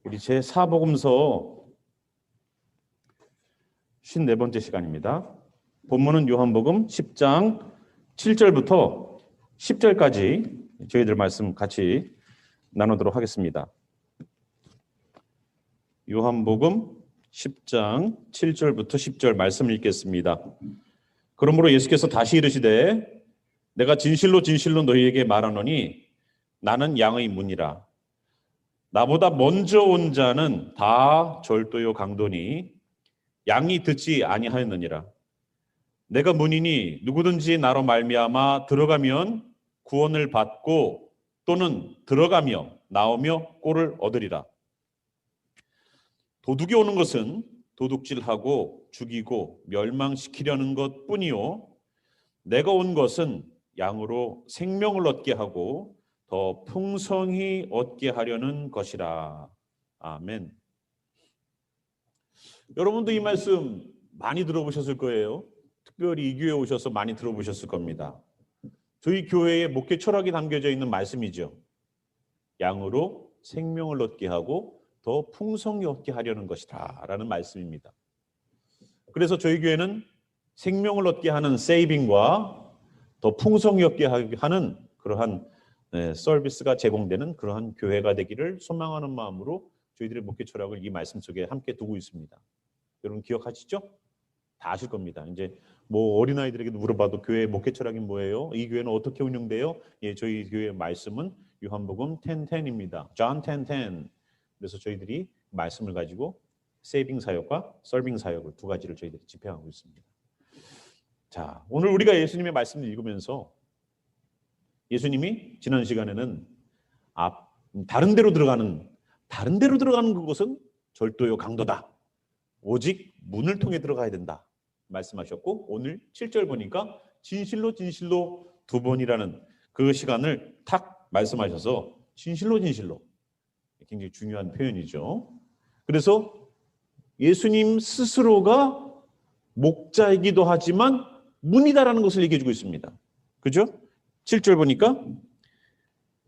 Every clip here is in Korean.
우리 제4복음서 54번째 시간입니다. 본문은 요한복음 10장 7절부터 10절까지 저희들 말씀 같이 나누도록 하겠습니다. 요한복음 10장 7절부터 10절 말씀 읽겠습니다. 그러므로 예수께서 다시 이르시되 내가 진실로 진실로 너희에게 말하노니 나는 양의 문이라. 나보다 먼저 온 자는 다 절도요 강도니 양이 듣지 아니하였느니라. 내가 문이니 누구든지 나로 말미암아 들어가면 구원을 받고 또는 들어가며 나오며 꼴을 얻으리라. 도둑이 오는 것은 도둑질하고 죽이고 멸망시키려는 것뿐이요 내가 온 것은 양으로 생명을 얻게 하고 더 풍성히 얻게 하려는 것이라. 아멘. 여러분도 이 말씀 많이 들어보셨을 거예요. 특별히 이 교회에 오셔서 많이 들어보셨을 겁니다. 저희 교회의 목회 철학이 담겨져 있는 말씀이죠. 양으로 생명을 얻게 하고 더 풍성히 얻게 하려는 것이다 라는 말씀입니다. 그래서 저희 교회는 생명을 얻게 하는 세이빙과 더 풍성히 얻게 하는 그러한 서비스가 제공되는 그러한 교회가 되기를 소망하는 마음으로 저희들의 목회 철학을 이 말씀 속에 함께 두고 있습니다. 여러분 기억하시죠? 다 아실 겁니다. 이제 뭐 어린아이들에게도 물어봐도 교회 목회 철학이 뭐예요? 이 교회는 어떻게 운영돼요? 예, 저희 교회 말씀은 요한복음 10:10입니다. John 10:10. 그래서 저희들이 말씀을 가지고 세이빙 사역과 서빙 사역을 두 가지를 저희들이 집행하고 있습니다. 자, 오늘 우리가 예수님의 말씀을 읽으면서 예수님이 지난 시간에는 다른 데로 들어가는 그것은 절도요 강도다. 오직 문을 통해 들어가야 된다 말씀하셨고, 오늘 7절 보니까 진실로 진실로 두 번이라는 그 시간을 탁 말씀하셔서 진실로 진실로 굉장히 중요한 표현이죠. 그래서 예수님 스스로가 목자이기도 하지만 문이다라는 것을 얘기해 주고 있습니다. 그죠? 7절 보니까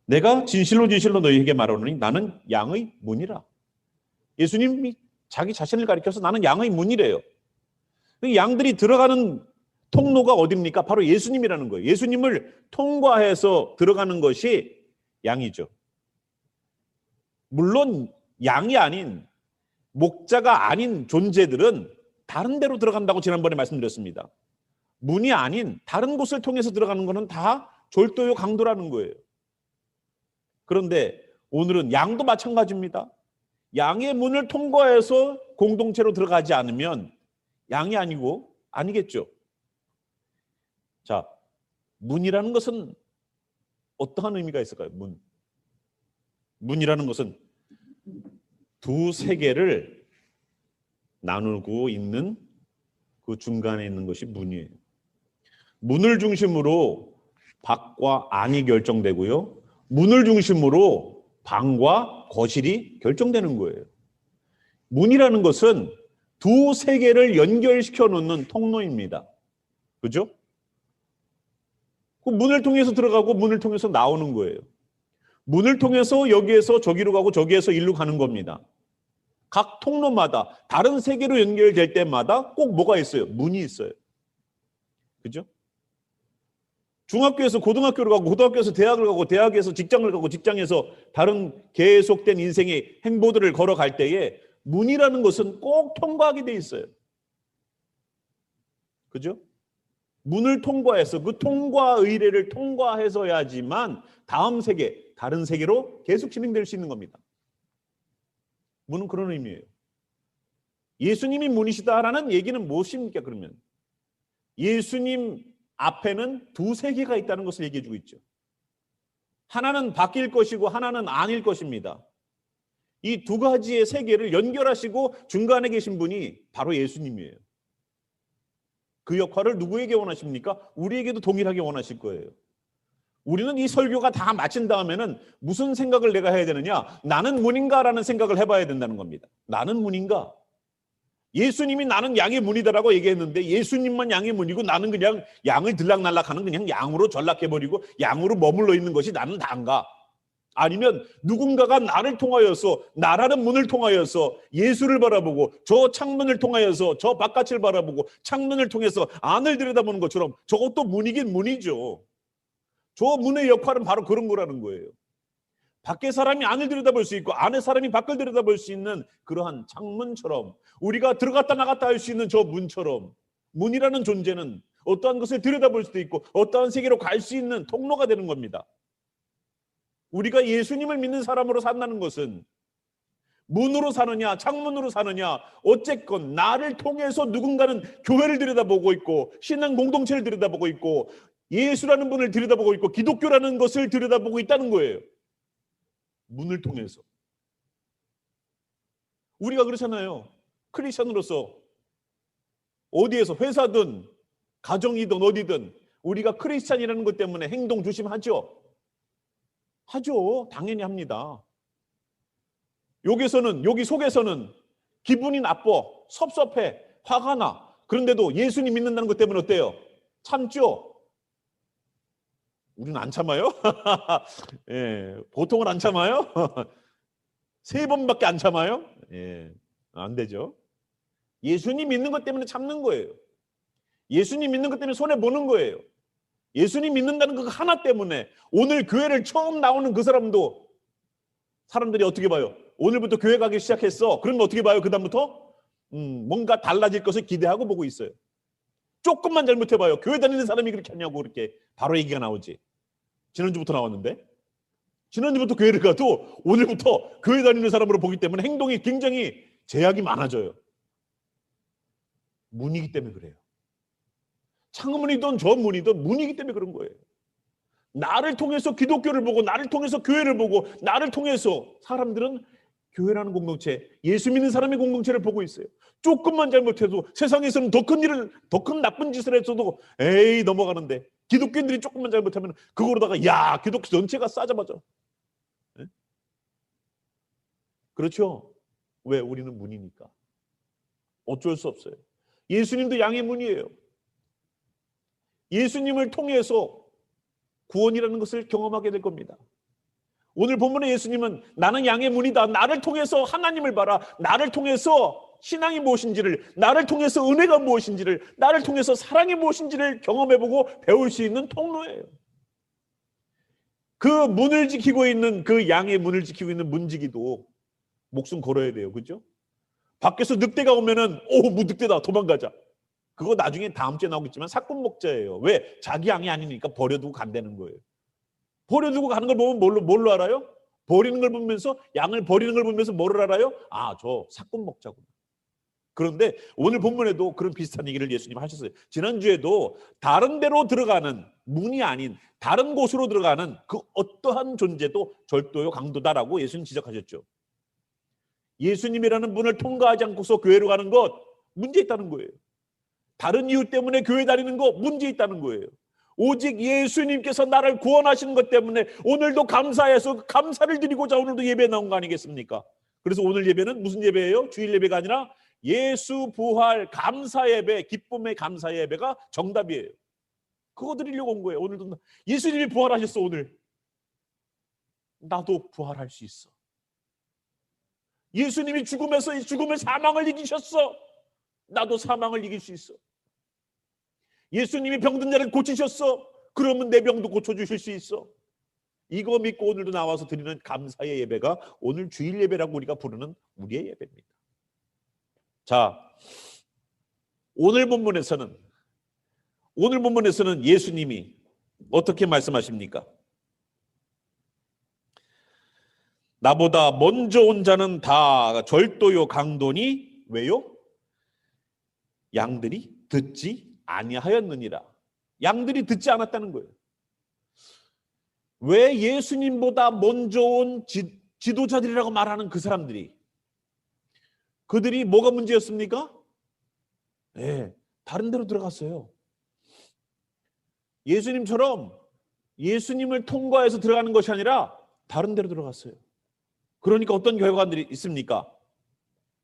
내가 진실로 진실로 너희에게 말하노니 나는 양의 문이라. 예수님이 자기 자신을 가리켜서 나는 양의 문이래요. 양들이 들어가는 통로가 어디입니까? 바로 예수님이라는 거예요. 예수님을 통과해서 들어가는 것이 양이죠. 물론 양이 아닌 목자가 아닌 존재들은 다른 데로 들어간다고 지난번에 말씀드렸습니다. 문이 아닌 다른 곳을 통해서 들어가는 것은 다 절도요 강도라는 거예요. 그런데 오늘은 양도 마찬가지입니다. 양의 문을 통과해서 공동체로 들어가지 않으면 양이 아니고 아니겠죠. 자, 문이라는 것은 어떠한 의미가 있을까요? 문이라는 것은 두 세계를 나누고 있는 그 중간에 있는 것이 문이에요. 문을 중심으로 밖과 안이 결정되고요. 문을 중심으로 방과 거실이 결정되는 거예요. 문이라는 것은 두 세계를 연결시켜 놓는 통로입니다. 그죠? 그 문을 통해서 들어가고 문을 통해서 나오는 거예요. 문을 통해서 여기에서 저기로 가고 저기에서 일로 가는 겁니다. 각 통로마다 다른 세계로 연결될 때마다 꼭 뭐가 있어요? 문이 있어요. 그죠? 중학교에서 고등학교로 가고 고등학교에서 대학을 가고 대학에서 직장을 가고 직장에서 다른 계속된 인생의 행보들을 걸어갈 때에 문이라는 것은 꼭 통과하게 돼 있어요. 그죠? 문을 통과해서 그 통과 의례를 통과해서야지만 다음 세계, 다른 세계로 계속 진행될 수 있는 겁니다. 문은 그런 의미예요. 예수님이 문이시다라는 얘기는 무엇입니까? 그러면 예수님 앞에는 두 세계가 있다는 것을 얘기해 주고 있죠. 하나는 바뀔 것이고 하나는 아닐 것입니다. 이 두 가지의 세계를 연결하시고 중간에 계신 분이 바로 예수님이에요. 그 역할을 누구에게 원하십니까? 우리에게도 동일하게 원하실 거예요. 우리는 이 설교가 다 마친 다음에는 무슨 생각을 내가 해야 되느냐? 나는 문인가라는 생각을 해봐야 된다는 겁니다. 나는 문인가? 예수님이 나는 양의 문이다라고 얘기했는데 예수님만 양의 문이고 나는 그냥 양을 들락날락하는 그냥 양으로 전락해버리고 양으로 머물러 있는 것이 나는 다인가? 아니면 누군가가 나를 통하여서, 나라는 문을 통하여서 예수를 바라보고 저 창문을 통하여서 저 바깥을 바라보고 창문을 통해서 안을 들여다보는 것처럼 저것도 문이긴 문이죠. 저 문의 역할은 바로 그런 거라는 거예요. 밖에 사람이 안을 들여다볼 수 있고 안에 사람이 밖을 들여다볼 수 있는 그러한 창문처럼, 우리가 들어갔다 나갔다 할 수 있는 저 문처럼, 문이라는 존재는 어떠한 것을 들여다볼 수도 있고 어떠한 세계로 갈 수 있는 통로가 되는 겁니다. 우리가 예수님을 믿는 사람으로 산다는 것은 문으로 사느냐 창문으로 사느냐 어쨌건 나를 통해서 누군가는 교회를 들여다보고 있고 신앙 공동체를 들여다보고 있고 예수라는 분을 들여다보고 있고 기독교라는 것을 들여다보고 있다는 거예요. 문을 통해서. 우리가 그렇잖아요. 크리스천으로서 어디에서 회사든 가정이든 어디든 우리가 크리스천이라는 것 때문에 행동 조심하죠. 하죠. 당연히 합니다. 여기 속에서는 기분이 나빠, 섭섭해, 화가 나. 그런데도 예수님 믿는다는 것 때문에 어때요? 참죠. 우리는 안 참아요? 예, 보통은 안 참아요? 3번밖에 안 참아요? 예, 안 되죠. 예수님 믿는 것 때문에 참는 거예요. 예수님 믿는 것 때문에 손해보는 거예요. 예수님 믿는다는 그 하나 때문에 오늘 교회를 처음 나오는 그 사람도 사람들이 어떻게 봐요? 오늘부터 교회 가기 시작했어. 그러면 어떻게 봐요? 그 다음부터? 뭔가 달라질 것을 기대하고 보고 있어요. 조금만 잘못해봐요. 교회 다니는 사람이 그렇게 하냐고 그렇게 바로 얘기가 나오지. 지난주부터 나왔는데 지난주부터 교회를 가도 오늘부터 교회 다니는 사람으로 보기 때문에 행동이 굉장히 제약이 많아져요. 문이기 때문에 그래요. 창문이든 저 문이든 문이기 때문에 그런 거예요. 나를 통해서 기독교를 보고 나를 통해서 교회를 보고 나를 통해서 사람들은 교회라는 공동체, 예수 믿는 사람의 공동체를 보고 있어요. 조금만 잘못해도 세상에서는 더 큰 나쁜 짓을 했어도 에이 넘어가는데 기독교인들이 조금만 잘못하면 그거로다가 야 기독교 전체가 싸잡아져. 네? 그렇죠? 왜? 우리는 문이니까. 어쩔 수 없어요. 예수님도 양의 문이에요. 예수님을 통해서 구원이라는 것을 경험하게 될 겁니다. 오늘 본문의 예수님은 나는 양의 문이다. 나를 통해서 하나님을 봐라. 나를 통해서 신앙이 무엇인지를, 나를 통해서 은혜가 무엇인지를, 나를 통해서 사랑이 무엇인지를 경험해보고 배울 수 있는 통로예요. 그 문을 지키고 있는 그 양의 문을 지키고 있는 문지기도 목숨 걸어야 돼요. 그죠? 밖에서 늑대가 오면은 늑대다 도망가자. 그거 나중에 다음 주에 나오겠지만 사건 목자예요. 왜? 자기 양이 아니니까 버려두고 간다는 거예요. 버려두고 가는 걸 보면 뭘로 알아요? 버리는 걸 보면서, 양을 버리는 걸 보면서 뭐를 알아요? 아, 저 사건 목자구나. 그런데 오늘 본문에도 그런 비슷한 얘기를 예수님 하셨어요. 지난주에도 다른 데로 들어가는 문이 아닌 다른 곳으로 들어가는 그 어떠한 존재도 절도요 강도다라고 예수님 지적하셨죠. 예수님이라는 문을 통과하지 않고서 교회로 가는 것 문제 있다는 거예요. 다른 이유 때문에 교회 다니는 거 문제 있다는 거예요. 오직 예수님께서 나를 구원하시는 것 때문에 오늘도 감사해서 감사를 드리고자 오늘도 예배에 나온 거 아니겠습니까? 그래서 오늘 예배는 무슨 예배예요? 주일 예배가 아니라 예수 부활 감사 예배, 기쁨의 감사 예배가 정답이에요. 그거 드리려고 온 거예요. 오늘도 예수님이 부활하셨어. 오늘 나도 부활할 수 있어. 예수님이 죽음에서 죽음의 사망을 이기셨어. 나도 사망을 이길 수 있어. 예수님이 병든 자를 고치셨어. 그러면 내 병도 고쳐주실 수 있어. 이거 믿고 오늘도 나와서 드리는 감사의 예배가 오늘 주일 예배라고 우리가 부르는 우리의 예배입니다. 자, 오늘 본문에서는 예수님이 어떻게 말씀하십니까? 나보다 먼저 온 자는 다 절도요 강도니 왜요? 양들이 듣지 아니하였느니라. 양들이 듣지 않았다는 거예요. 왜 예수님보다 먼저 온 지도자들이라고 말하는 그 사람들이, 그들이 뭐가 문제였습니까? 네, 다른 데로 들어갔어요. 예수님처럼 예수님을 통과해서 들어가는 것이 아니라 다른 데로 들어갔어요. 그러니까 어떤 결과들이 있습니까?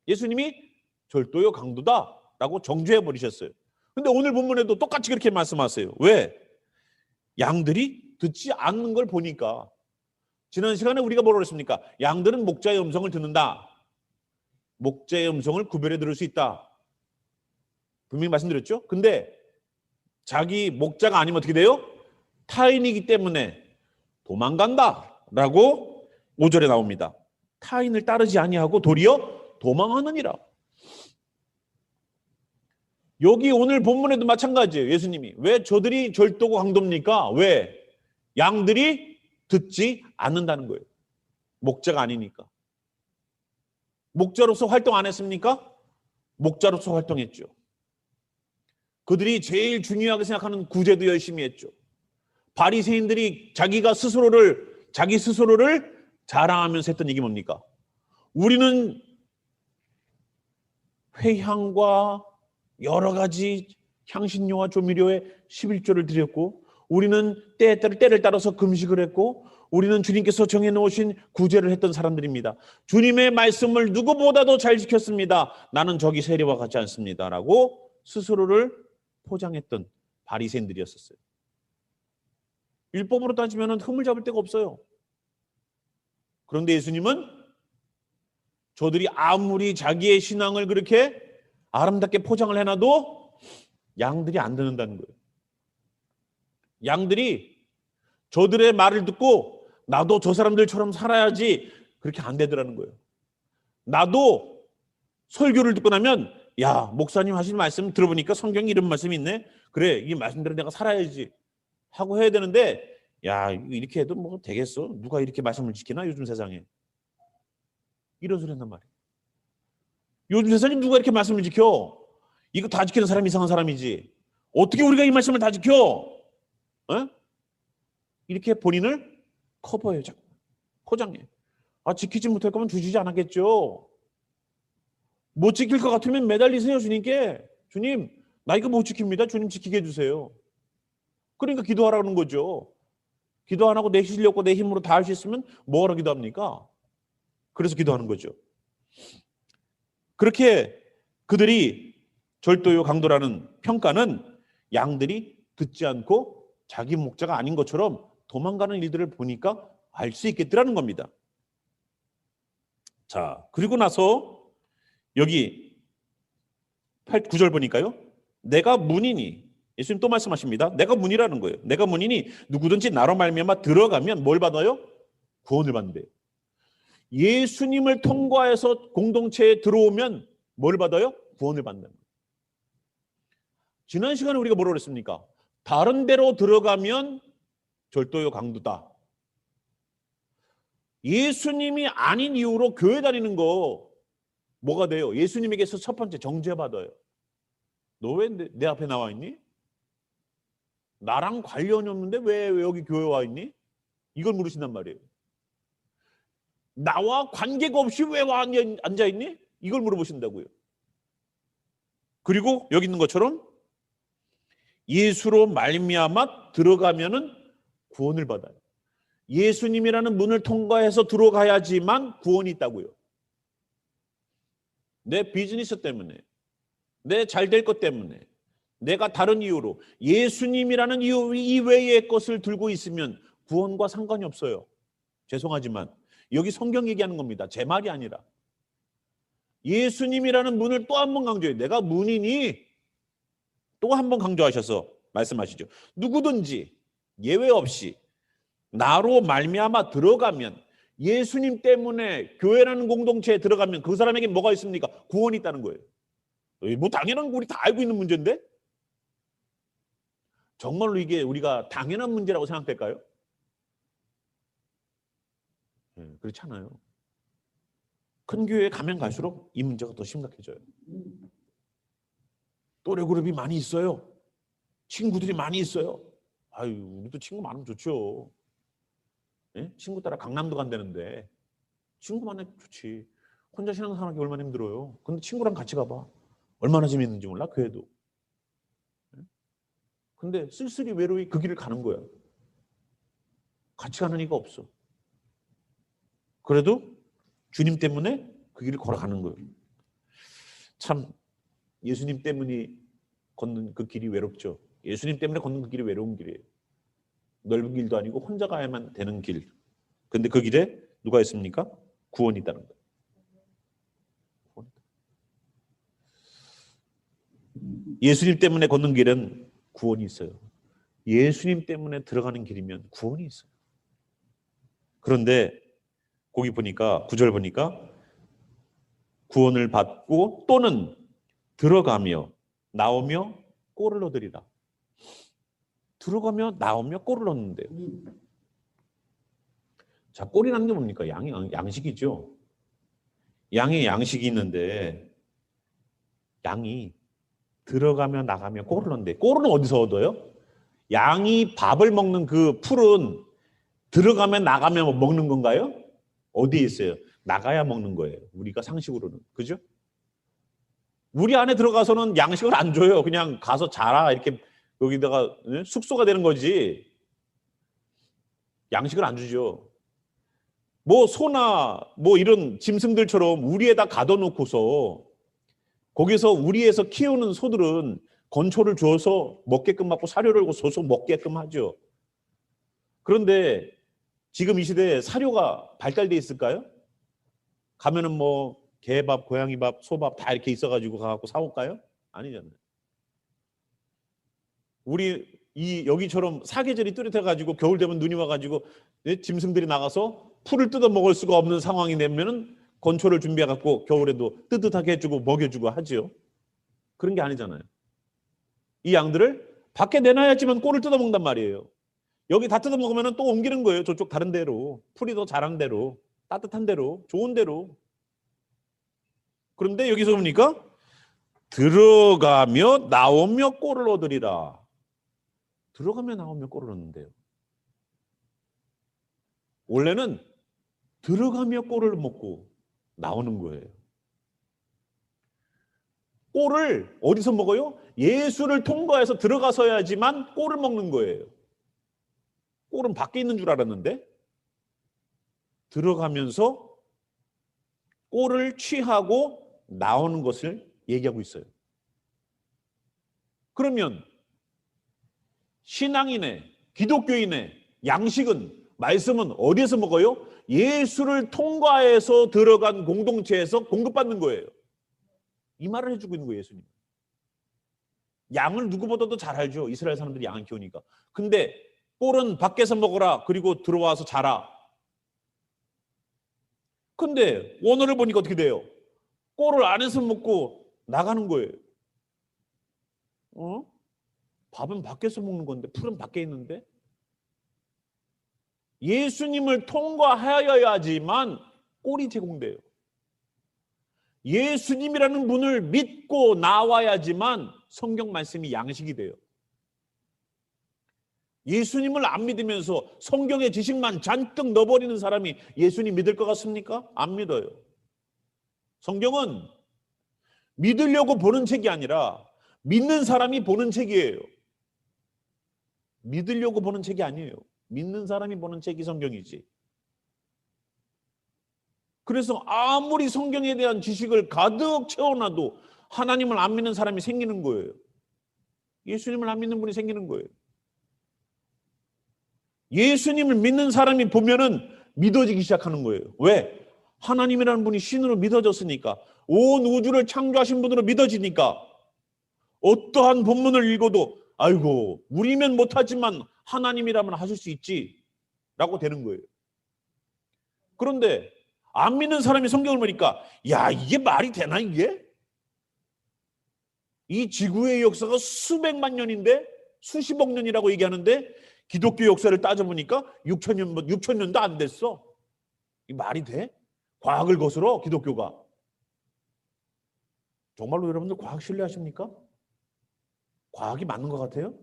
예수님이 절도요 강도다라고 정죄해 버리셨어요. 근데 오늘 본문에도 똑같이 그렇게 말씀하세요. 왜? 양들이 듣지 않는 걸 보니까 지난 시간에 우리가 뭐라고 했습니까? 양들은 목자의 음성을 듣는다. 목자의 음성을 구별해 들을 수 있다. 분명히 말씀드렸죠? 근데 자기 목자가 아니면 어떻게 돼요? 타인이기 때문에 도망간다 라고 5절에 나옵니다. 타인을 따르지 아니하고 도리어 도망하느니라. 여기 오늘 본문에도 마찬가지예요. 예수님이 왜 저들이 절도고 강도입니까? 왜? 양들이 듣지 않는다는 거예요. 목자가 아니니까. 목자로서 활동 안 했습니까? 목자로서 활동했죠. 그들이 제일 중요하게 생각하는 구제도 열심히 했죠. 바리새인들이 자기 스스로를 자랑하면서 했던 얘기 뭡니까? 우리는 회향과 여러 가지 향신료와 조미료에 11조를 드렸고, 우리는 때를 따라서 금식을 했고, 우리는 주님께서 정해놓으신 구제를 했던 사람들입니다. 주님의 말씀을 누구보다도 잘 지켰습니다. 나는 저기 세리와 같지 않습니다. 라고 스스로를 포장했던 바리새인들이었었어요. 율법으로 따지면 흠을 잡을 데가 없어요. 그런데 예수님은 저들이 아무리 자기의 신앙을 그렇게 아름답게 포장을 해놔도 양들이 안 듣는다는 거예요. 양들이 저들의 말을 듣고 나도 저 사람들처럼 살아야지 그렇게 안 되더라는 거예요. 나도 설교를 듣고 나면 야, 목사님 하신 말씀 들어보니까 성경에 이런 말씀이 있네. 그래, 이 말씀대로 내가 살아야지 하고 해야 되는데 야, 이렇게 해도 뭐 되겠어? 누가 이렇게 말씀을 지키나 요즘 세상에. 이런 소리 한단 말이에요. 요즘 세상에 누가 이렇게 말씀을 지켜? 이거 다 지키는 사람이 이상한 사람이지. 어떻게 우리가 이 말씀을 다 지켜? 어? 이렇게 본인을 커버해요. 포장해. 아, 지키지 못할 거면 주시지 않았겠죠. 못 지킬 것 같으면 매달리세요, 주님께. 주님, 나 이거 못 지킵니다. 주님 지키게 해주세요. 그러니까 기도하라는 거죠. 기도 안 하고 내 실력과 내 힘으로 다 할 수 있으면 뭐하러 기도합니까? 그래서 기도하는 거죠. 그렇게 그들이 절도요 강도라는 평가는 양들이 듣지 않고 자기 목자가 아닌 것처럼 도망가는 일들을 보니까 알 수 있겠더라는 겁니다. 자, 그리고 나서 여기 9절 보니까요. 내가 문이니, 예수님 또 말씀하십니다. 내가 문이라는 거예요. 내가 문이니 누구든지 나로 말미암아 들어가면 뭘 받아요? 구원을 받는대요. 예수님을 통과해서 공동체에 들어오면 뭘 받아요? 구원을 받는 거예요. 지난 시간에 우리가 뭐라고 그랬습니까? 다른 데로 들어가면 절도요 강도다. 예수님이 아닌 이유로 교회 다니는 거 뭐가 돼요? 예수님에게서 첫 번째 정죄받아요. 너 왜 내 앞에 나와 있니? 나랑 관련이 없는데 왜 여기 교회 와 있니? 이걸 물으신단 말이에요. 나와 관계가 없이 왜 앉아 있니? 이걸 물어보신다고요. 그리고 여기 있는 것처럼 예수로 말미암아 들어가면은 구원을 받아요. 예수님이라는 문을 통과해서 들어가야지만 구원이 있다고요. 내 비즈니스 때문에, 내 잘 될 것 때문에, 내가 다른 이유로 예수님이라는 이유 이외의 것을 들고 있으면 구원과 상관이 없어요. 죄송하지만 여기 성경 얘기하는 겁니다. 제 말이 아니라. 예수님이라는 문을 또 한 번 강조해요. 내가 문이니 또 한 번 강조하셔서 말씀하시죠. 누구든지 예외 없이 나로 말미암아 들어가면, 예수님 때문에 교회라는 공동체에 들어가면 그 사람에게 뭐가 있습니까? 구원이 있다는 거예요. 뭐 당연한 거 우리 다 알고 있는 문제인데? 정말로 이게 우리가 당연한 문제라고 생각될까요? 그렇지 않아요. 큰 교회에 가면 갈수록 이 문제가 더 심각해져요. 또래 그룹이 많이 있어요. 친구들이 많이 있어요. 아유, 우리도 친구 많으면 좋죠. 예? 친구 따라 강남도 간다는데 친구 많으면 좋지. 혼자 신앙생활 하기 얼마나 힘들어요. 근데 친구랑 같이 가봐. 얼마나 재밌는지 몰라, 교회도. 근데 쓸쓸히 외로이 그 길을 가는 거야. 같이 가는 이가 없어. 그래도 주님 때문에 그 길을 걸어가는 거예요. 참 예수님 때문에 걷는 그 길이 외롭죠. 예수님 때문에 걷는 그 길이 외로운 길이에요. 넓은 길도 아니고 혼자 가야만 되는 길. 근데 그 길에 누가 있습니까? 구원이 있다는 거예요. 예수님 때문에 걷는 길은 구원이 있어요. 예수님 때문에 들어가는 길이면 구원이 있어요. 그런데 거기 보니까 9절 보니까 구원을 받고 또는 들어가며 나오며 꼴을 얻으리라. 들어가며 나오며 꼴을 얻는데요. 자, 꼴이라는 게 뭡니까? 양식이죠. 양의 양식이 있는데 양이 들어가며 나가며 꼴을 얻는데 꼴은 어디서 얻어요? 양이 밥을 먹는 그 풀은 들어가면 나가면 먹는 건가요? 어디에 있어요? 나가야 먹는 거예요. 우리가 상식으로는. 그죠? 우리 안에 들어가서는 양식을 안 줘요. 그냥 가서 자라 이렇게 여기다가 숙소가 되는 거지. 양식을 안 주죠. 뭐 소나 뭐 이런 짐승들처럼 우리에다 가둬놓고서 거기서 우리에서 키우는 소들은 건초를 줘서 먹게끔 하고 사료를 줘서 먹게끔 하죠. 그런데 지금 이 시대에 사료가 발달돼 있을까요? 가면은 뭐 개밥, 고양이밥, 소밥 다 이렇게 있어가지고 가갖고 사올까요? 아니잖아요. 우리 여기처럼 사계절이 뚜렷해가지고 겨울 되면 눈이 와가지고 짐승들이 나가서 풀을 뜯어 먹을 수가 없는 상황이 되면은 건초를 준비해갖고 겨울에도 뜨뜻하게 해주고 먹여주고 하죠. 그런 게 아니잖아요. 이 양들을 밖에 내놔야지만 꼴을 뜯어 먹는단 말이에요. 여기 다 뜯어 먹으면 또 옮기는 거예요. 저쪽 다른 데로. 풀이 더 자란 데로. 따뜻한 데로. 좋은 데로. 그런데 여기서 보니까 들어가며 나오며 꼴을 얻으리라. 들어가며 나오며 꼴을 얻는데요. 원래는 들어가며 꼴을 먹고 나오는 거예요. 꼴을 어디서 먹어요? 예수를 통과해서 들어가서야지만 꼴을 먹는 거예요. 꼴은 밖에 있는 줄 알았는데 들어가면서 꼴을 취하고 나오는 것을 얘기하고 있어요. 그러면 신앙인의 기독교인의 양식은 말씀은 어디에서 먹어요? 예수를 통과해서 들어간 공동체에서 공급받는 거예요. 이 말을 해주고 있는 거예요, 예수님. 양을 누구보다도 잘 알죠. 이스라엘 사람들이 양을 키우니까. 근데 꼴은 밖에서 먹어라. 그리고 들어와서 자라. 근데 원어를 보니까 어떻게 돼요? 꼴을 안에서 먹고 나가는 거예요. 밥은 밖에서 먹는 건데 풀은 밖에 있는데 예수님을 통과하여야지만 꼴이 제공돼요. 예수님이라는 분을 믿고 나와야지만 성경 말씀이 양식이 돼요. 예수님을 안 믿으면서 성경의 지식만 잔뜩 넣어버리는 사람이 예수님 믿을 것 같습니까? 안 믿어요. 성경은 믿으려고 보는 책이 아니라 믿는 사람이 보는 책이에요. 믿으려고 보는 책이 아니에요. 믿는 사람이 보는 책이 성경이지. 그래서 아무리 성경에 대한 지식을 가득 채워놔도 하나님을 안 믿는 사람이 생기는 거예요. 예수님을 안 믿는 분이 생기는 거예요. 예수님을 믿는 사람이 보면은 믿어지기 시작하는 거예요. 왜? 하나님이라는 분이 신으로 믿어졌으니까. 온 우주를 창조하신 분으로 믿어지니까. 어떠한 본문을 읽어도 아이고 우리면 못하지만 하나님이라면 하실 수 있지 라고 되는 거예요. 그런데 안 믿는 사람이 성경을 보니까 야 이게 말이 되나 이게? 이 지구의 역사가 수백만 년인데 수십억 년이라고 얘기하는데 기독교 역사를 따져보니까 6,000년도 안 됐어. 이 말이 돼? 과학을 거스러 기독교가. 정말로 여러분들 과학 신뢰하십니까? 과학이 맞는 것 같아요?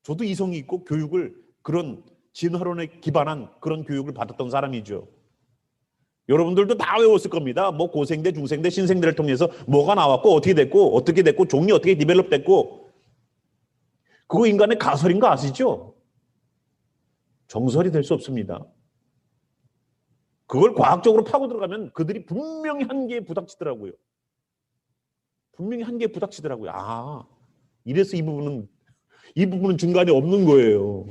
저도 이성이 있고 교육을 그런 진화론에 기반한 그런 교육을 받았던 사람이죠. 여러분들도 다 외웠을 겁니다. 뭐 고생대, 중생대, 신생대를 통해서 뭐가 나왔고 어떻게 됐고 종이 어떻게 디벨롭 됐고 그거 인간의 가설인 거 아시죠? 정설이 될 수 없습니다. 그걸 과학적으로 파고 들어가면 그들이 분명히 한계에 부닥치더라고요. 분명히 한계에 부닥치더라고요. 아, 이래서 이 부분은 중간에 없는 거예요.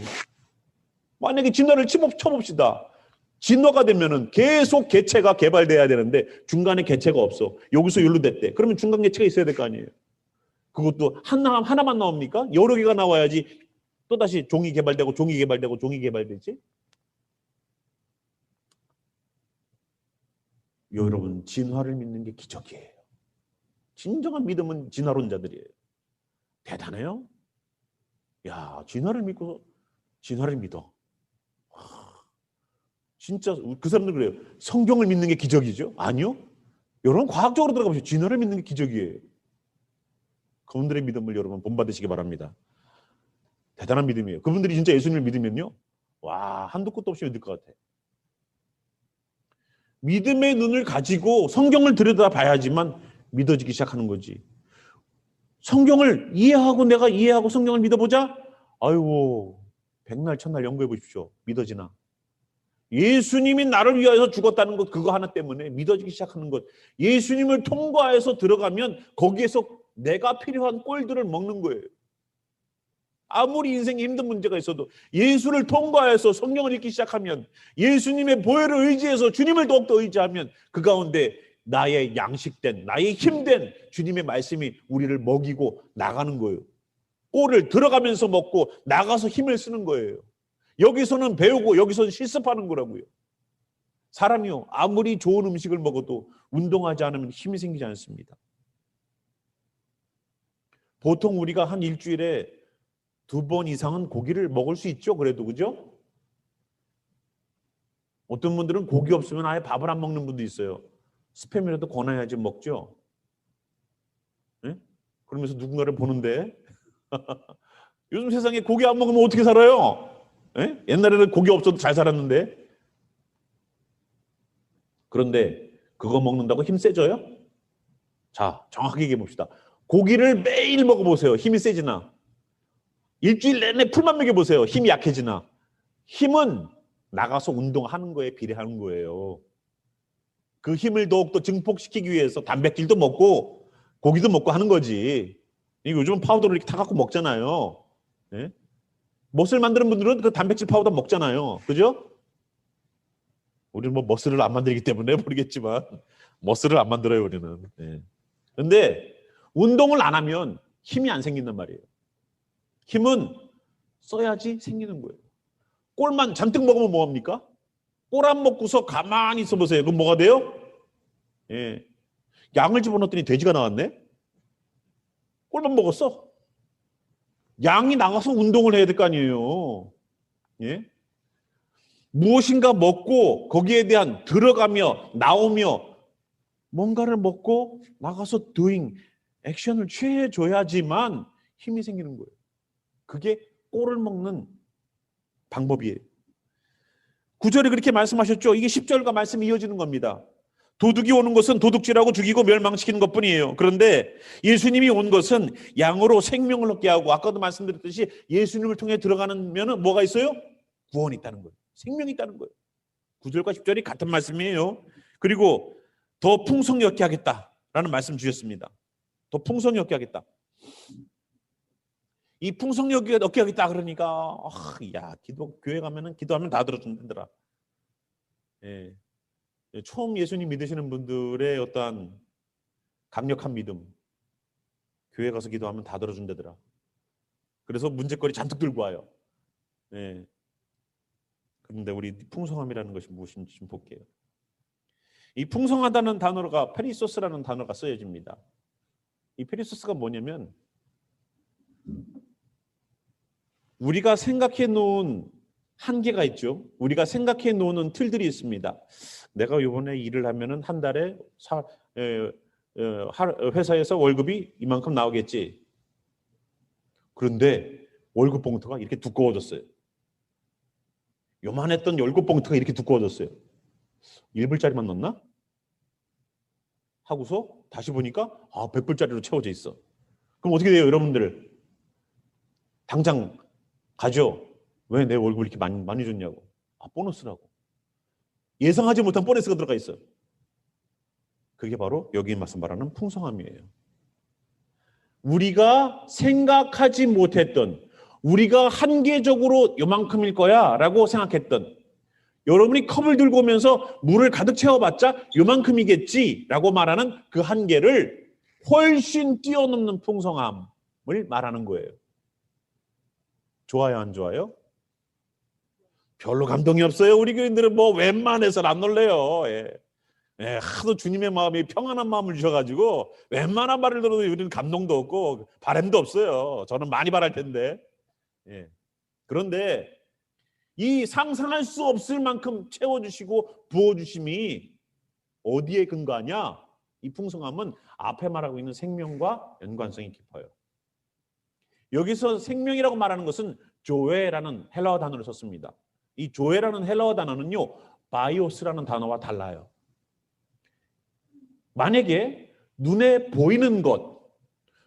만약에 진화를 쳐봅시다. 진화가 되면은 계속 개체가 개발돼야 되는데 중간에 개체가 없어. 여기서 여기로 됐대. 그러면 중간 개체가 있어야 될 거 아니에요. 그것도 하나만 나옵니까? 여러 개가 나와야지 또다시 종이 개발되고 종이 개발되고 종이 개발되지. 여러분, 진화를 믿는 게 기적이에요. 진정한 믿음은 진화론자들이에요. 대단해요. 야, 진화를 믿고 진화를 믿어. 진짜 그 사람들 그래요. 성경을 믿는 게 기적이죠? 아니요. 여러분 과학적으로 들어가보시죠. 진화를 믿는 게 기적이에요. 그분들의 믿음을 여러분 본받으시기 바랍니다. 대단한 믿음이에요. 그분들이 진짜 예수님을 믿으면요. 와, 한도 끝도 없이 믿을 것 같아요. 믿음의 눈을 가지고 성경을 들여다봐야지만 믿어지기 시작하는 거지. 성경을 이해하고 내가 이해하고 성경을 믿어보자? 아이고, 백날 천날 연구해 보십시오. 믿어지나? 예수님이 나를 위하여 죽었다는 것, 그거 하나 때문에 믿어지기 시작하는 것. 예수님을 통과해서 들어가면 거기에서 내가 필요한 꼴들을 먹는 거예요. 아무리 인생에 힘든 문제가 있어도 예수를 통과해서 성경을 읽기 시작하면, 예수님의 보혈을 의지해서 주님을 더욱더 의지하면 그 가운데 나의 양식된, 나의 힘된 주님의 말씀이 우리를 먹이고 나가는 거예요. 꼴을 들어가면서 먹고 나가서 힘을 쓰는 거예요. 여기서는 배우고 여기서는 실습하는 거라고요. 사람이요, 아무리 좋은 음식을 먹어도 운동하지 않으면 힘이 생기지 않습니다. 보통 우리가 한 일주일에 2번 이상은 고기를 먹을 수 있죠. 그래도, 그죠? 어떤 분들은 고기 없으면 아예 밥을 안 먹는 분도 있어요. 스팸이라도 권해야지 먹죠. 네? 그러면서 누군가를 보는데 요즘 세상에 고기 안 먹으면 어떻게 살아요? 네? 옛날에는 고기 없어도 잘 살았는데. 그런데 그거 먹는다고 힘 세져요? 자, 정확하게 얘기해 봅시다. 고기를 매일 먹어보세요. 힘이 세지나? 일주일 내내 풀만 먹여보세요. 힘이 약해지나? 힘은 나가서 운동하는 거에 비례하는 거예요. 그 힘을 더욱더 증폭시키기 위해서 단백질도 먹고 고기도 먹고 하는 거지. 요즘은 파우더를 이렇게 타갖고 먹잖아요. 네? 머슬 만드는 분들은 그 단백질 파우더 먹잖아요. 그죠? 우리는 뭐 머슬을 안 만들기 때문에 모르겠지만 머슬을 안 만들어요, 우리는. 네. 근데 운동을 안 하면 힘이 안 생긴단 말이에요. 힘은 써야지 생기는 거예요. 꼴만 잔뜩 먹으면 뭐합니까? 꼴 안 먹고서 가만히 있어 보세요. 그럼 뭐가 돼요? 예. 양을 집어넣었더니 돼지가 나왔네? 꼴만 먹었어. 양이 나가서 운동을 해야 될 거 아니에요. 예? 무엇인가 먹고 거기에 대한 들어가며 나오며 뭔가를 먹고 나가서 doing, 액션을 취해줘야지만 힘이 생기는 거예요. 그게 꼴을 먹는 방법이에요. 9절에 그렇게 말씀하셨죠. 이게 10절과 말씀이 이어지는 겁니다. 도둑이 오는 것은 도둑질하고 죽이고 멸망시키는 것뿐이에요. 그런데 예수님이 온 것은 양으로 생명을 얻게 하고, 아까도 말씀드렸듯이 예수님을 통해 들어가는 면은 뭐가 있어요? 구원이 있다는 거예요. 생명이 있다는 거예요. 9절과 10절이 같은 말씀이에요. 그리고 더 풍성히 얻게 하겠다라는 말씀 주셨습니다. 더 풍성히 얻게 하겠다. 이 풍성히 얻게 하겠다 그러니까 야, 교회 가면은 기도하면 다 들어준다더라. 예. 처음 예수님 믿으시는 분들의 어떠한 강력한 믿음, 교회 가서 기도하면 다 들어준다더라. 그래서 문제거리 잔뜩 들고 와요. 예. 그런데 우리 풍성함이라는 것이 무엇인지 좀 볼게요. 이 풍성하다는 단어가 페리소스라는 단어가 쓰여집니다. 이 페리소스가 뭐냐면 우리가 생각해 놓은 한계가 있죠. 우리가 생각해 놓는 틀들이 있습니다. 내가 이번에 일을 하면은 한 달에 회사에서 월급이 이만큼 나오겠지. 그런데 월급 봉투가 이렇게 두꺼워졌어요. 요만했던 월급 봉투가 이렇게 두꺼워졌어요. 1불짜리만 넣나? 하고서 다시 보니까 100불짜리로 채워져 있어. 그럼 어떻게 돼요, 여러분들? 당장 가죠. 왜 내 월급을 이렇게 많이 줬냐고. 보너스라고. 예상하지 못한 보너스가 들어가 있어요. 그게 바로 여기 말하는 풍성함이에요. 우리가 생각하지 못했던, 우리가 한계적으로 요만큼일 거야 라고 생각했던, 여러분이 컵을 들고 오면서 물을 가득 채워봤자 요만큼이겠지 라고 말하는 그 한계를 훨씬 뛰어넘는 풍성함을 말하는 거예요. 좋아요, 안 좋아요? 별로 감동이 없어요. 우리 교인들은 뭐 웬만해서는 안 놀래요. 하도 주님의 마음이 평안한 마음을 주셔가지고 웬만한 말을 들어도 우리는 감동도 없고 바람도 없어요. 저는 많이 바랄 텐데. 그런데 이 상상할 수 없을 만큼 채워주시고 부어주심이 어디에 근거하냐? 이 풍성함은 앞에 말하고 있는 생명과 연관성이 깊어요. 여기서 생명이라고 말하는 것은 조에라는 헬라어 단어를 썼습니다. 이 조에라는 헬라어 단어는요, 바이오스라는 단어와 달라요. 만약에 눈에 보이는 것,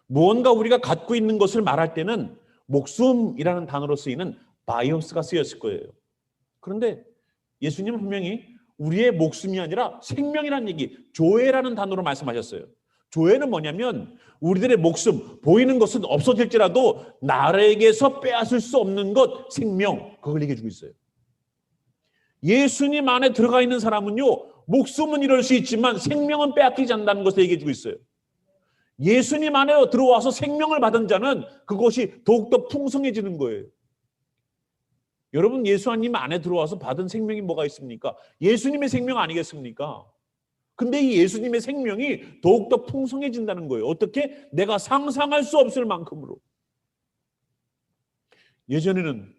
무언가 우리가 갖고 있는 것을 말할 때는 목숨이라는 단어로 쓰이는 바이오스가 쓰였을 거예요. 그런데 예수님은 분명히 우리의 목숨이 아니라 생명이라는 얘기, 조에라는 단어로 말씀하셨어요. 조에는 뭐냐면 우리들의 목숨, 보이는 것은 없어질지라도 나에게서 빼앗을 수 없는 것, 생명, 그걸 얘기해 주고 있어요. 예수님 안에 들어가 있는 사람은요, 목숨은 이럴 수 있지만 생명은 빼앗기지 않는다는 것을 얘기해 주고 있어요. 예수님 안에 들어와서 생명을 받은 자는 그것이 더욱더 풍성해지는 거예요. 여러분, 예수님 안에 들어와서 받은 생명이 뭐가 있습니까? 예수님의 생명 아니겠습니까? 근데 이 예수님의 생명이 더욱더 풍성해진다는 거예요. 어떻게? 내가 상상할 수 없을 만큼으로. 예전에는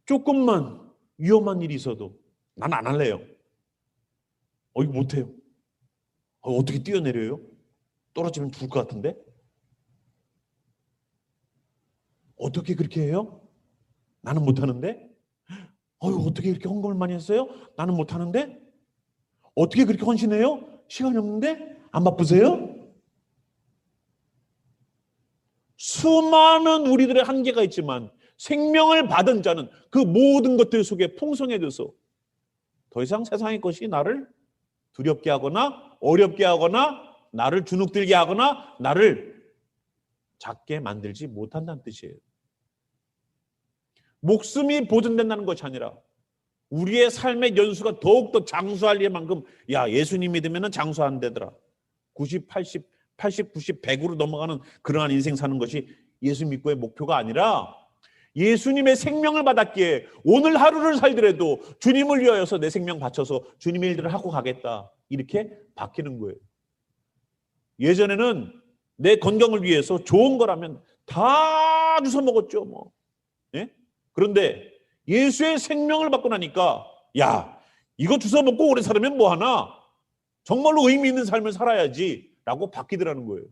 조금만 위험한 일이 있어도 난 안 할래요. 이거 못해요. 어떻게 뛰어내려요? 떨어지면 죽을 것 같은데? 어떻게 그렇게 해요? 나는 못하는데? 어떻게 그렇게 헌금을 많이 했어요? 나는 못하는데? 어떻게 그렇게 헌신해요? 시간이 없는데? 안 바쁘세요? 수많은 우리들의 한계가 있지만 생명을 받은 자는 그 모든 것들 속에 풍성해져서 더 이상 세상의 것이 나를 두렵게 하거나 어렵게 하거나 나를 주눅들게 하거나 나를 작게 만들지 못한다는 뜻이에요. 목숨이 보존된다는 것이 아니라 우리의 삶의 연수가 더욱더 장수할 일만큼, 예수님 믿으면 장수 안 되더라. 90, 80, 90, 100으로 넘어가는 그러한 인생 사는 것이 예수 믿고의 목표가 아니라 예수님의 생명을 받았기에 오늘 하루를 살더라도 주님을 위하여서 내 생명 바쳐서 주님의 일들을 하고 가겠다. 이렇게 바뀌는 거예요. 예전에는 내 건강을 위해서 좋은 거라면 다 주워 먹었죠. 뭐. 그런데 예수의 생명을 받고 나니까 이거 주워 먹고 오래 살면 뭐하나? 정말로 의미 있는 삶을 살아야지 라고 바뀌더라는 거예요.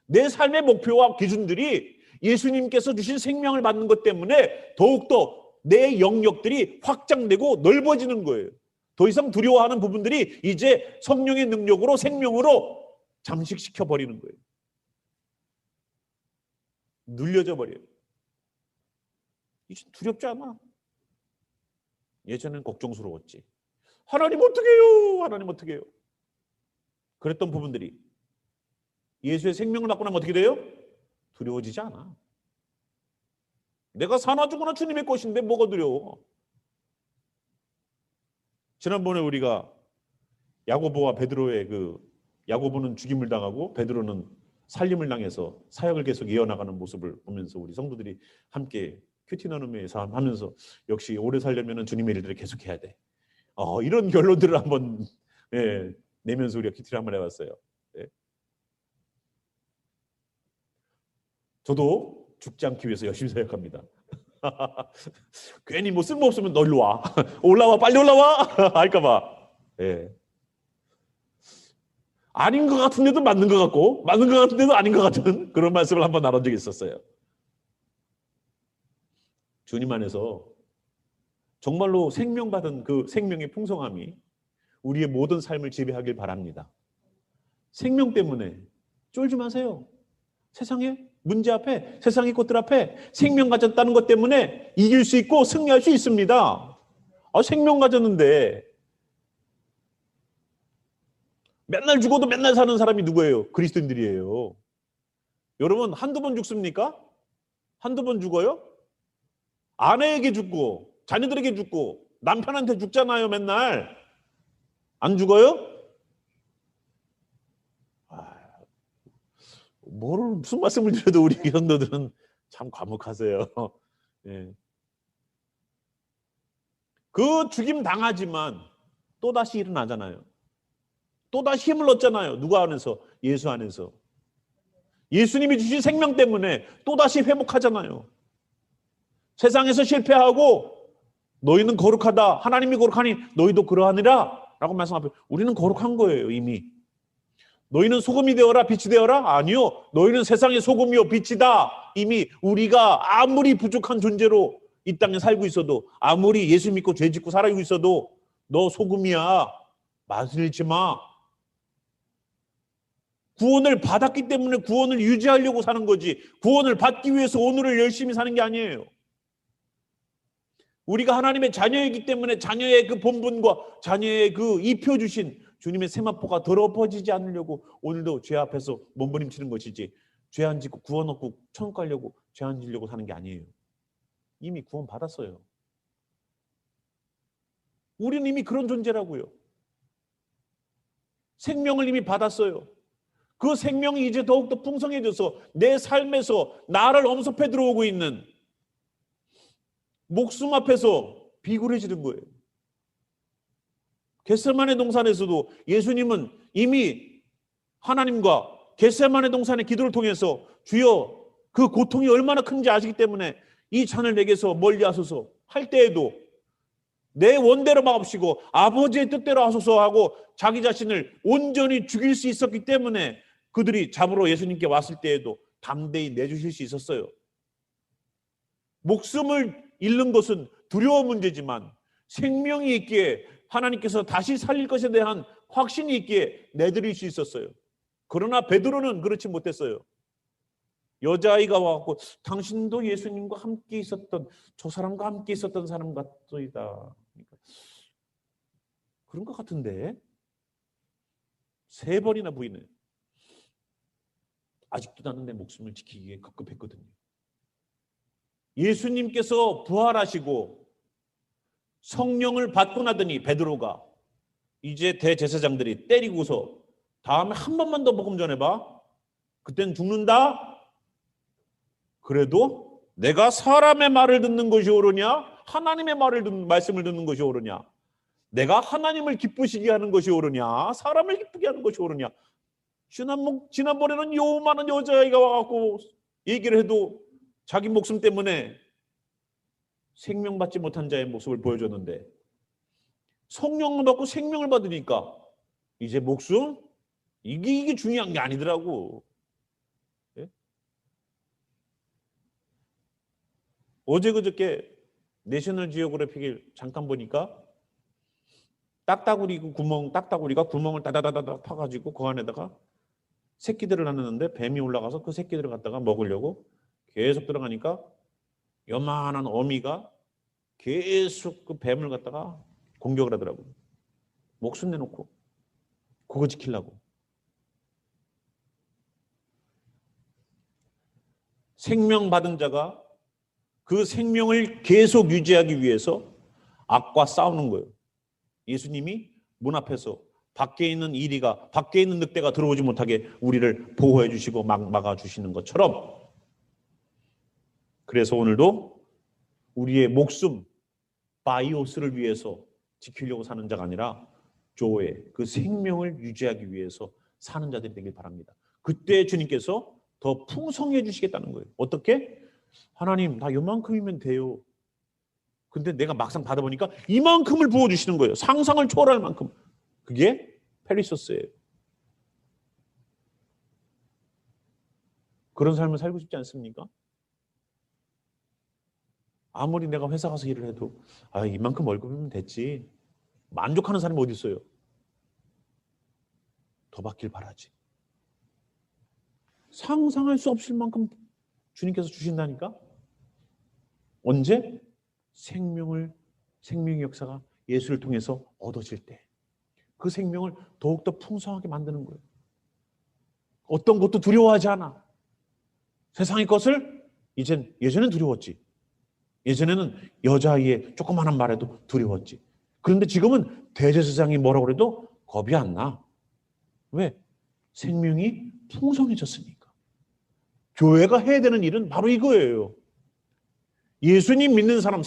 내 삶의 목표와 기준들이 예수님께서 주신 생명을 받는 것 때문에 더욱더 내 영역들이 확장되고 넓어지는 거예요. 더 이상 두려워하는 부분들이 이제 성령의 능력으로 생명으로 잠식시켜버리는 거예요. 눌려져 버려요. 이제 두렵지 않아. 예전에는 걱정스러웠지. 하나님 어떻게 해요? 하나님 어떻게 해요? 그랬던 부분들이 예수의 생명을 받고 나면 어떻게 돼요? 두려워지지 않아. 내가 사나 죽거나 주님의 것인데 뭐가 두려워? 지난번에 우리가 야고보와 베드로의 야고보는 죽임을 당하고 베드로는 살림을 당해서 사역을 계속 이어나가는 모습을 보면서 우리 성도들이 함께 큐티 나눔의 삶 하면서 역시 오래 살려면 주님의 일들을 계속해야 돼. 이런 결론들을 한번 내면서 우리가 큐티를 한번 해봤어요. 저도 죽지 않기 위해서 열심히 사역합니다. 괜히 뭐 쓸모없으면 너 일로 와. 올라와, 빨리 올라와. 할까봐. 아닌 것 같은데도 맞는 것 같고 맞는 것 같은데도 아닌 것 같은 그런 말씀을 한번 나눈 적이 있었어요. 주님 안에서 정말로 생명받은 그 생명의 풍성함이 우리의 모든 삶을 지배하길 바랍니다. 생명 때문에 쫄지 마세요. 세상에 문제 앞에, 세상의 것들 앞에 생명 가졌다는 것 때문에 이길 수 있고 승리할 수 있습니다. 생명 가졌는데 맨날 죽어도 맨날 사는 사람이 누구예요? 그리스도인들이에요. 여러분, 한두 번 죽습니까? 한두 번 죽어요? 아내에게 죽고 자녀들에게 죽고 남편한테 죽잖아요. 맨날. 안 죽어요? 무슨 말씀을 드려도 우리 성도들은 참 과묵하세요. 예. 그 죽임 당하지만 또다시 일어나잖아요. 또다시 힘을 얻잖아요. 누구 안에서? 예수 안에서. 예수님이 주신 생명 때문에 또다시 회복하잖아요. 세상에서 실패하고 너희는 거룩하다. 하나님이 거룩하니 너희도 그러하니라 라고 말씀하고 우리는 거룩한 거예요. 이미. 너희는 소금이 되어라 빛이 되어라? 아니요. 너희는 세상의 소금이요 빛이다. 이미 우리가 아무리 부족한 존재로 이 땅에 살고 있어도 아무리 예수 믿고 죄 짓고 살아가고 있어도 너 소금이야. 맛을 잃지 마. 구원을 받았기 때문에 구원을 유지하려고 사는 거지. 구원을 받기 위해서 오늘을 열심히 사는 게 아니에요. 우리가 하나님의 자녀이기 때문에 자녀의 그 본분과 자녀의 그 입혀주신 주님의 세마포가 더럽어지지 않으려고 오늘도 죄 앞에서 몸부림치는 것이지 죄 안 짓고 구원 얻고 천국 가려고 죄 안 지려고 사는 게 아니에요. 이미 구원 받았어요. 우리는 이미 그런 존재라고요. 생명을 이미 받았어요. 그 생명이 이제 더욱더 풍성해져서 내 삶에서 나를 엄습해 들어오고 있는 목숨 앞에서 비굴해지는 거예요. 겟세마네 동산에서도 예수님은 이미 하나님과 겟세마네 동산의 기도를 통해서 주여 그 고통이 얼마나 큰지 아시기 때문에 이 잔을 내게서 멀리 하소서 할 때에도 내 원대로 마옵시고 아버지의 뜻대로 하소서 하고 자기 자신을 온전히 죽일 수 있었기 때문에 그들이 잡으러 예수님께 왔을 때에도 담대히 내주실 수 있었어요. 목숨을 잃는 것은 두려운 문제지만 생명이 있기에 하나님께서 다시 살릴 것에 대한 확신이 있기에 내드릴 수 있었어요. 그러나 베드로는 그렇지 못했어요. 여자아이가 와서 당신도 예수님과 함께 있었던 저 사람과 함께 있었던 사람 같소이다. 그런 것 같은데 3번이나 부인해. 아직도 나는 내 목숨을 지키기 위해 급급했거든요. 예수님께서 부활하시고 성령을 받고 나더니 베드로가 이제 대제사장들이 때리고서 다음에 한 번만 더 복음 전해봐. 그땐 죽는다. 그래도 내가 사람의 말을 듣는 것이 옳으냐 하나님의 말씀을 듣는 것이 옳으냐 내가 하나님을 기쁘시게 하는 것이 옳으냐 사람을 기쁘게 하는 것이 옳으냐. 지난번에는 요만한 여자아이가 와갖고 얘기를 해도 자기 목숨 때문에 생명받지 못한 자의 모습을 보여줬는데 성령을 받고 생명을 받으니까 이제 목숨? 이게 중요한 게 아니더라고. 예? 어제 그저께 내셔널 지오그래픽을 잠깐 보니까 딱따구리가 구멍을 따다다다다 파가지고 그 안에다가 새끼들을 낳았는데 뱀이 올라가서 그 새끼들을 갖다가 먹으려고 계속 들어가니까 요만한 어미가 계속 그 뱀을 갖다가 공격을 하더라고요. 목숨 내놓고 그거 지키려고. 생명 받은 자가 그 생명을 계속 유지하기 위해서 악과 싸우는 거예요. 예수님이 문 앞에서 밖에 있는 이리가 밖에 있는 늑대가 들어오지 못하게 우리를 보호해 주시고 막아 주시는 것처럼 그래서 오늘도 우리의 목숨 바이오스를 위해서 지키려고 사는 자가 아니라 조의 그 생명을 유지하기 위해서 사는 자들이 되길 바랍니다. 그때 주님께서 더 풍성해 주시겠다는 거예요. 어떻게? 하나님 나 요만큼이면 돼요. 근데 내가 막상 받아보니까 이만큼을 부어주시는 거예요. 상상을 초월할 만큼. 그게 페리소스예요. 그런 삶을 살고 싶지 않습니까? 아무리 내가 회사 가서 일을 해도 이만큼 월급이면 됐지. 만족하는 사람이 어디 있어요? 더 받길 바라지. 상상할 수 없을 만큼 주님께서 주신다니까? 언제? 생명의 역사가 예수를 통해서 얻어질 때 그 생명을 더욱더 풍성하게 만드는 거예요. 어떤 것도 두려워하지 않아. 세상의 것을 예전엔 두려웠지. 예전에는 여자아이의 조그마한 말에도 두려웠지. 그런데 지금은 대제사장이 뭐라고 그래도 겁이 안 나. 왜? 생명이 풍성해졌으니까. 교회가 해야 되는 일은 바로 이거예요. 예수님 믿는 사람,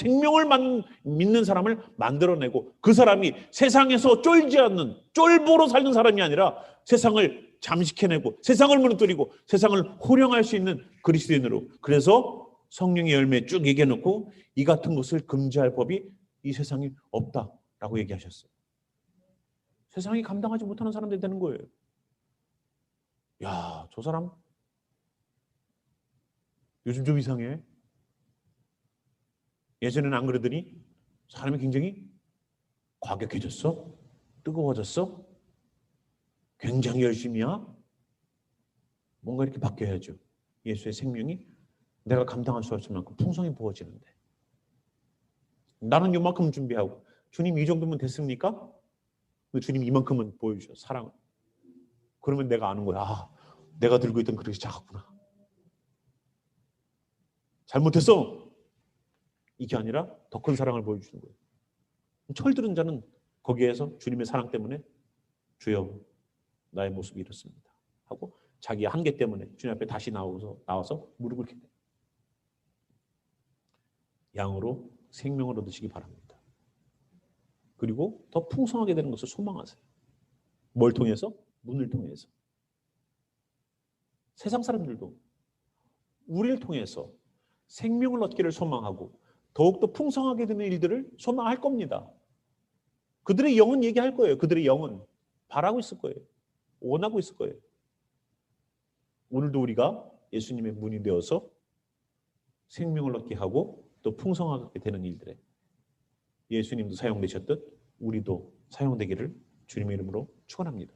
믿는 사람을 만들어내고 그 사람이 세상에서 쫄지 않는, 쫄보로 살는 사람이 아니라 세상을 잠식해내고 세상을 무너뜨리고 세상을 호령할 수 있는 그리스도인으로. 그래서 성령의 열매 쭉 얘기해놓고 이 같은 것을 금지할 법이 이 세상에 없다라고 얘기하셨어요. 세상이 감당하지 못하는 사람들이 되는 거예요. 야, 저 사람 요즘 좀 이상해. 예전에는 안 그러더니 사람이 굉장히 과격해졌어? 뜨거워졌어? 굉장히 열심히야? 뭔가 이렇게 바뀌어야죠. 예수의 생명이 내가 감당할 수 없을 만큼 풍성히 부어지는데. 나는 이만큼 준비하고 주님 이 정도면 됐습니까? 주님 이만큼은 보여주셔, 사랑을. 그러면 내가 아는 거야. 아, 내가 들고 있던 그릇이 작았구나. 잘못했어. 이게 아니라 더 큰 사랑을 보여주는 거예요. 철들은 자는 거기에서 주님의 사랑 때문에 주여 나의 모습이 이렇습니다 하고 자기 한계 때문에 주님 앞에 다시 나와서 무릎을 꿇게 돼요. 양으로 생명을 얻으시기 바랍니다. 그리고 더 풍성하게 되는 것을 소망하세요. 뭘 통해서? 문을 통해서. 세상 사람들도 우리를 통해서 생명을 얻기를 소망하고 더욱더 풍성하게 되는 일들을 소망할 겁니다. 그들의 영은 얘기할 거예요. 그들의 영은 바라고 있을 거예요. 원하고 있을 거예요. 오늘도 우리가 예수님의 문이 되어서 생명을 얻게 하고 또 풍성하게 되는 일들에 예수님도 사용되셨듯 우리도 사용되기를 주님의 이름으로 축원합니다.